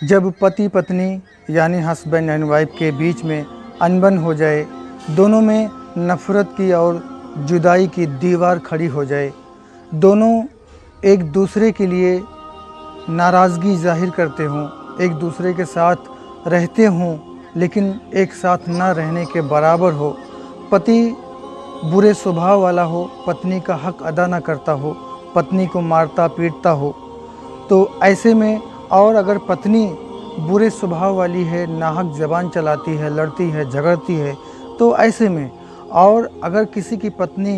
जब पति पत्नी यानी हस्बैंड एंड वाइफ के बीच में अनबन हो जाए, दोनों में नफ़रत की और जुदाई की दीवार खड़ी हो जाए, दोनों एक दूसरे के लिए नाराज़गी ज़ाहिर करते हों, एक दूसरे के साथ रहते हों लेकिन एक साथ ना रहने के बराबर हो, पति बुरे स्वभाव वाला हो, पत्नी का हक अदा ना करता हो, पत्नी को मारता पीटता हो, तो ऐसे में और अगर पत्नी बुरे स्वभाव वाली है, नाहक ज़बान चलाती है, लड़ती है, झगड़ती है, तो ऐसे में और अगर किसी की पत्नी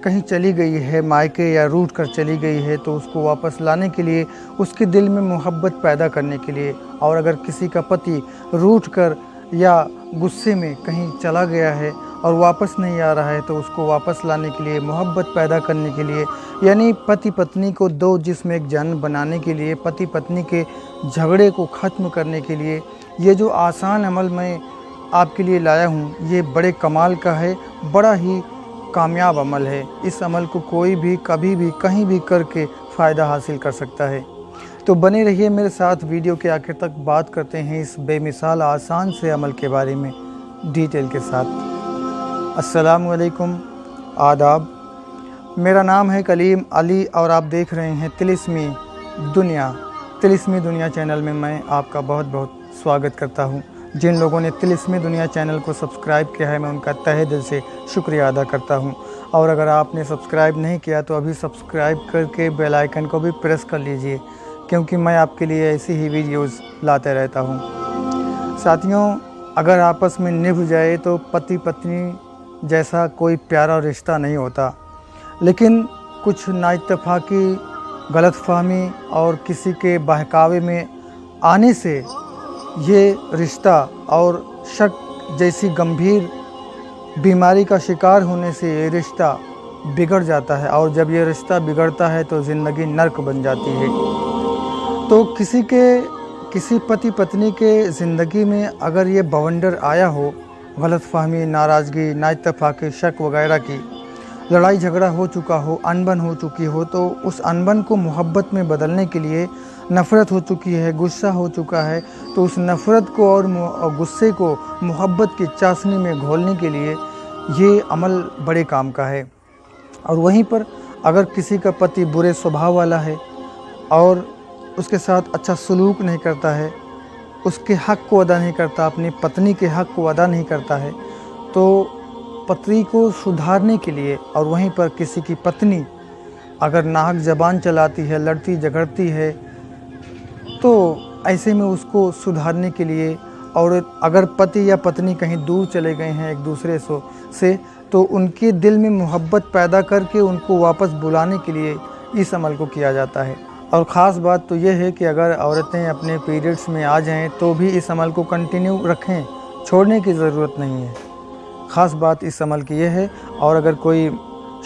कहीं चली गई है मायके या रूठ कर चली गई है, तो उसको वापस लाने के लिए, उसके दिल में मोहब्बत पैदा करने के लिए, और अगर किसी का पति रूठ कर या गुस्से में कहीं चला गया है और वापस नहीं आ रहा है, तो उसको वापस लाने के लिए, मोहब्बत पैदा करने के लिए, यानी पति पत्नी को दो जिस्म एक जान बनाने के लिए, पति पत्नी के झगड़े को ख़त्म करने के लिए, ये जो आसान अमल मैं आपके लिए लाया हूँ, ये बड़े कमाल का है, बड़ा ही कामयाब अमल है। इस अमल को कोई भी कभी भी कहीं भी करके फ़ायदा हासिल कर सकता है। तो बने रहिए मेरे साथ, वीडियो के आखिर तक बात करते हैं इस बेमिसाल आसान से अमल के बारे में डिटेल के साथ। अस्सलाम वालेकुम, आदाब। मेरा नाम है कलीम अली और आप देख रहे हैं तिलिस्मी दुनिया चैनल में मैं आपका बहुत बहुत स्वागत करता हूं। जिन लोगों ने तिलिस्मी दुनिया चैनल को सब्सक्राइब किया है, मैं उनका तहे दिल से शुक्रिया अदा करता हूं। और अगर आपने सब्सक्राइब नहीं किया तो अभी सब्सक्राइब करके बेल आइकन को भी प्रेस कर लीजिए, क्योंकि मैं आपके लिए ऐसी ही वीडियोज़ लाते रहता हूँ। साथियों, अगर आपस में निभ जाए तो पति पत्नी जैसा कोई प्यारा रिश्ता नहीं होता, लेकिन कुछ नाइत्तेफाकी, गलतफहमी और किसी के बहकावे में आने से ये रिश्ता और शक जैसी गंभीर बीमारी का शिकार होने से ये रिश्ता बिगड़ जाता है, और जब ये रिश्ता बिगड़ता है तो ज़िंदगी नर्क बन जाती है। तो किसी पति पत्नी के ज़िंदगी में अगर ये बवंडर आया हो, गलतफहमी, नाराज़गी, नाइत्तेफाकी, शक वगैरह की, लड़ाई झगड़ा हो चुका हो, अनबन हो चुकी हो, तो उस अनबन को मोहब्बत में बदलने के लिए, नफ़रत हो चुकी है, गुस्सा हो चुका है, तो उस नफ़रत को और गुस्से को मोहब्बत की चाशनी में घोलने के लिए ये अमल बड़े काम का है। और वहीं पर अगर किसी का पति बुरे स्वभाव वाला है और उसके साथ अच्छा सलूक नहीं करता है, उसके हक़ को अदा नहीं करता, अपनी पत्नी के हक़ को अदा नहीं करता है, तो पत्नी को सुधारने के लिए, और वहीं पर किसी की पत्नी अगर नाहक ज़बान चलाती है, लड़ती झगड़ती है, तो ऐसे में उसको सुधारने के लिए, और अगर पति या पत्नी कहीं दूर चले गए हैं एक दूसरे से, तो उनके दिल में मोहब्बत पैदा करके उनको वापस बुलाने के लिए इस अमल को किया जाता है। और ख़ास बात तो यह है कि अगर औरतें अपने पीरियड्स में आ जाएं तो भी इस अमल को कंटिन्यू रखें, छोड़ने की ज़रूरत नहीं है। ख़ास बात इस अमल की यह है। और अगर कोई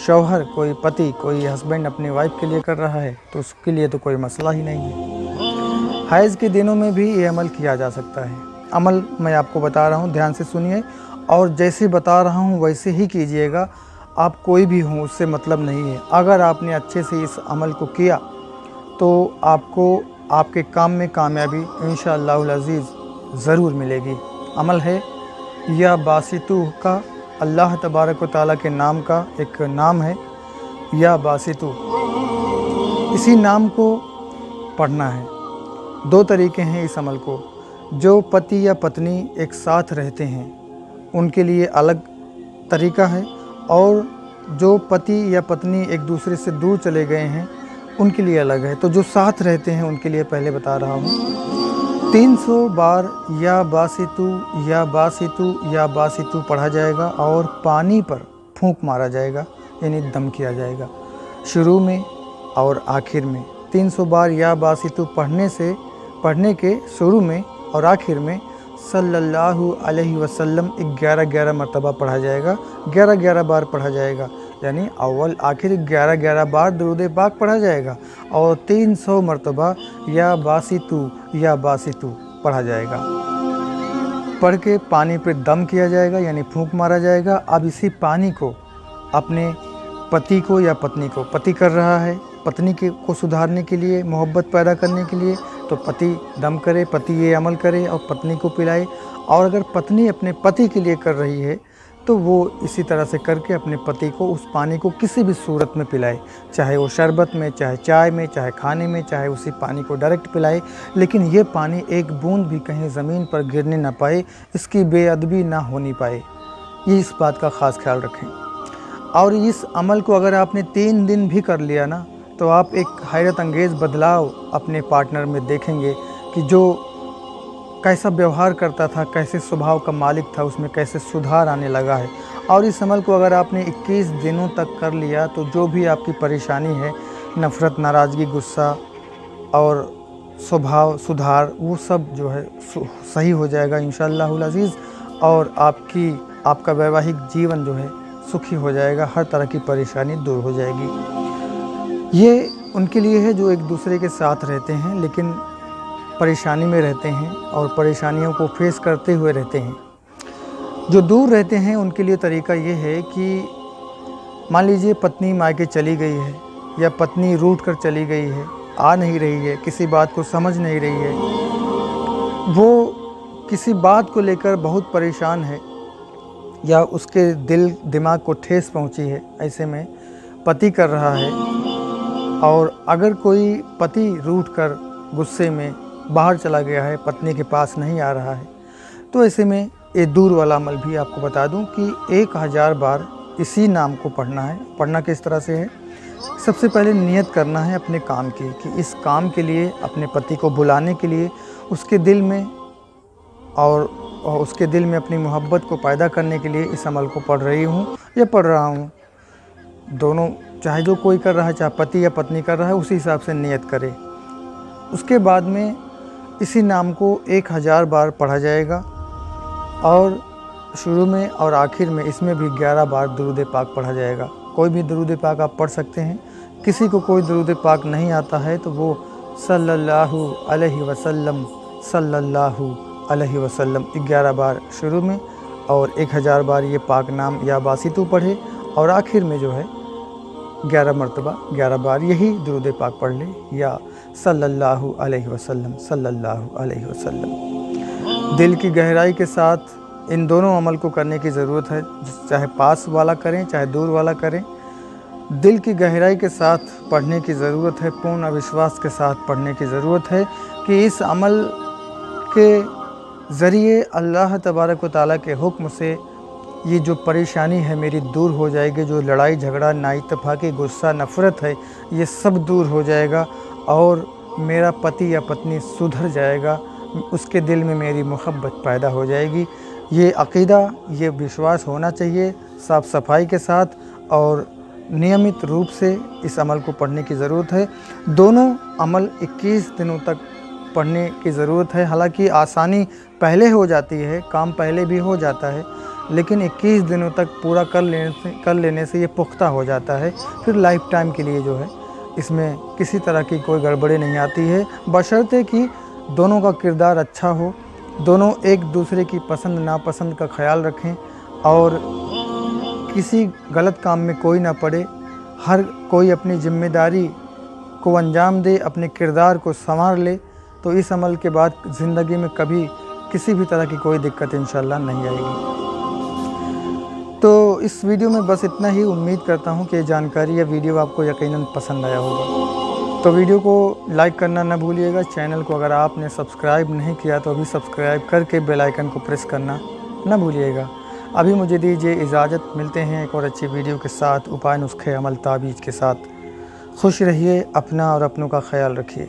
शौहर, कोई पति, कोई हस्बैंड अपनी वाइफ के लिए कर रहा है तो उसके लिए तो कोई मसला ही नहीं है। हैज़ के दिनों में भी ये अमल किया जा सकता है। अमल मैं आपको बता रहा हूँ, ध्यान से सुनिए, और जैसे बता रहा हूँ वैसे ही कीजिएगा। आप कोई भी हों, उससे मतलब नहीं है। अगर आपने अच्छे से इस अमल को किया तो आपको आपके काम में कामयाबी इंशाअल्लाहुल अज़ीज़ ज़रूर मिलेगी। अमल है या बासितु का, अल्लाह तबारक व तआला के नाम का एक नाम है या बासितु। इसी नाम को पढ़ना है। दो तरीके हैं इस अमल को। जो पति या पत्नी एक साथ रहते हैं उनके लिए अलग तरीका है, और जो पति या पत्नी एक दूसरे से दूर चले गए हैं उनके लिए अलग है। तो जो साथ रहते हैं उनके लिए पहले बता रहा हूँ। 300 बार या बासितु या बासितु या बासितु पढ़ा जाएगा और पानी पर फूंक मारा जाएगा, यानी दम किया जाएगा शुरू में और आखिर में। 300 बार या बासितु पढ़ने के शुरू में और आखिर में सल्लल्लाहु अलैहि वसल्लम 11 मरतबा पढ़ा जाएगा, 11 बार पढ़ा जाएगा, यानी अव्वल आखिर 11 बार दुरूद पाक पढ़ा जाएगा, और 300 मरतबा या बासितु पढ़ा जाएगा। पढ़ के पानी पे दम किया जाएगा, यानी फूंक मारा जाएगा। अब इसी पानी को अपने पति को या पत्नी को, पति कर रहा है पत्नी को सुधारने के लिए, मोहब्बत पैदा करने के लिए, तो पति दम करे, पति ये अमल करे और पत्नी को पिलाए। और अगर पत्नी अपने पति के लिए कर रही है तो वो इसी तरह से करके अपने पति को उस पानी को किसी भी सूरत में पिलाए, चाहे वो शरबत में, चाहे चाय में, चाहे खाने में, चाहे उसी पानी को डायरेक्ट पिलाए। लेकिन ये पानी एक बूंद भी कहीं ज़मीन पर गिरने ना पाए, इसकी बेअदबी ना होनी पाए, ये इस बात का ख़ास ख्याल रखें। और इस अमल को अगर आपने 3 दिन भी कर लिया ना, तो आप एक हैरत अंगेज़ बदलाव अपने पार्टनर में देखेंगे कि जो कैसा व्यवहार करता था, कैसे स्वभाव का मालिक था, उसमें कैसे सुधार आने लगा है। और इस अमल को अगर आपने 21 दिनों तक कर लिया तो जो भी आपकी परेशानी है, नफ़रत, नाराज़गी, गुस्सा और स्वभाव सुधार, वो सब जो है सही हो जाएगा इंशाअल्लाहुल अज़ीज़। और आपका वैवाहिक जीवन जो है सुखी हो जाएगा, हर तरह की परेशानी दूर हो जाएगी। ये उनके लिए है जो एक दूसरे के साथ रहते हैं लेकिन परेशानी में रहते हैं और परेशानियों को फेस करते हुए रहते हैं। जो दूर रहते हैं उनके लिए तरीका ये है कि मान लीजिए पत्नी मायके चली गई है या पत्नी रूठ कर चली गई है, आ नहीं रही है, किसी बात को समझ नहीं रही है, वो किसी बात को लेकर बहुत परेशान है या उसके दिल दिमाग को ठेस पहुंची है, ऐसे में पति कर रहा है। और अगर कोई पति रूठ कर गुस्से में बाहर चला गया है, पत्नी के पास नहीं आ रहा है, तो ऐसे में ये दूर वाला अमल भी आपको बता दूं कि 1000 बार इसी नाम को पढ़ना है। पढ़ना किस तरह से है, सबसे पहले नियत करना है अपने काम की कि इस काम के लिए, अपने पति को बुलाने के लिए, उसके दिल में और उसके दिल में अपनी मोहब्बत को पैदा करने के लिए इस अमल को पढ़ रही हूँ या पढ़ रहा हूँ। दोनों, चाहे जो कोई कर रहा है, चाहे पति या पत्नी कर रहा है, उसी हिसाब से नियत करे। उसके बाद में इसी नाम को 1000 बार पढ़ा जाएगा और शुरू में और आखिर में इसमें भी 11 बार दुरूद पाक पढ़ा जाएगा। कोई भी दुरूद पाक आप पढ़ सकते हैं। किसी को कोई दुरूद पाक नहीं आता है तो वो सल्लल्लाहु अलैहि वसल्लम 11 बार शुरू में और 1000 बार ये पाक नाम या बासितु पढ़े और आखिर में जो है 11 मरतबा 11 बार यही दुरूद पाक पढ़ ले या सल्लल्लाहु अलैहि वसल्लम। दिल की गहराई के साथ इन दोनों अमल को करने की ज़रूरत है, चाहे पास वाला करें चाहे दूर वाला करें। दिल की गहराई के साथ पढ़ने की ज़रूरत है, पूर्ण विश्वास के साथ पढ़ने की ज़रूरत है कि इस अमल के ज़रिए अल्लाह तबारक व तआला के हुक्म से ये जो परेशानी है मेरी दूर हो जाएगी। जो लड़ाई झगड़ा, नाइतफाकी, गुस्सा, नफ़रत है, ये सब दूर हो जाएगा और मेरा पति या पत्नी सुधर जाएगा, उसके दिल में मेरी मोहब्बत पैदा हो जाएगी। ये अक़ीदा, ये विश्वास होना चाहिए साफ़ सफाई के साथ और नियमित रूप से इस अमल को पढ़ने की ज़रूरत है। दोनों अमल 21 दिनों तक पढ़ने की ज़रूरत है। हालांकि आसानी पहले हो जाती है, काम पहले भी हो जाता है, लेकिन 21 दिनों तक पूरा कर लेने से ये पुख्ता हो जाता है। फिर लाइफ टाइम के लिए जो है इसमें किसी तरह की कोई गड़बड़ी नहीं आती है, बशर्ते कि दोनों का किरदार अच्छा हो, दोनों एक दूसरे की पसंद नापसंद का ख्याल रखें और किसी गलत काम में कोई ना पड़े। हर कोई अपनी ज़िम्मेदारी को अंजाम दे, अपने किरदार को संवार ले, तो इस अमल के बाद ज़िंदगी में कभी किसी भी तरह की कोई दिक्कत इंशाअल्लाह नहीं आएगी। तो इस वीडियो में बस इतना ही। उम्मीद करता हूँ कि ये जानकारी या वीडियो आपको यकीनन पसंद आया होगा। तो वीडियो को लाइक करना ना भूलिएगा। चैनल को अगर आपने सब्सक्राइब नहीं किया तो अभी सब्सक्राइब करके बेल आइकन को प्रेस करना ना भूलिएगा। अभी मुझे दीजिए इजाज़त, मिलते हैं एक और अच्छी वीडियो के साथ, उपाय, नुस्खे, अमल, ताबीज़ के साथ। खुश रहिए, अपना और अपनों का ख्याल रखिए।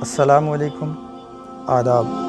अस्सलामु अलैकुम, आदाब।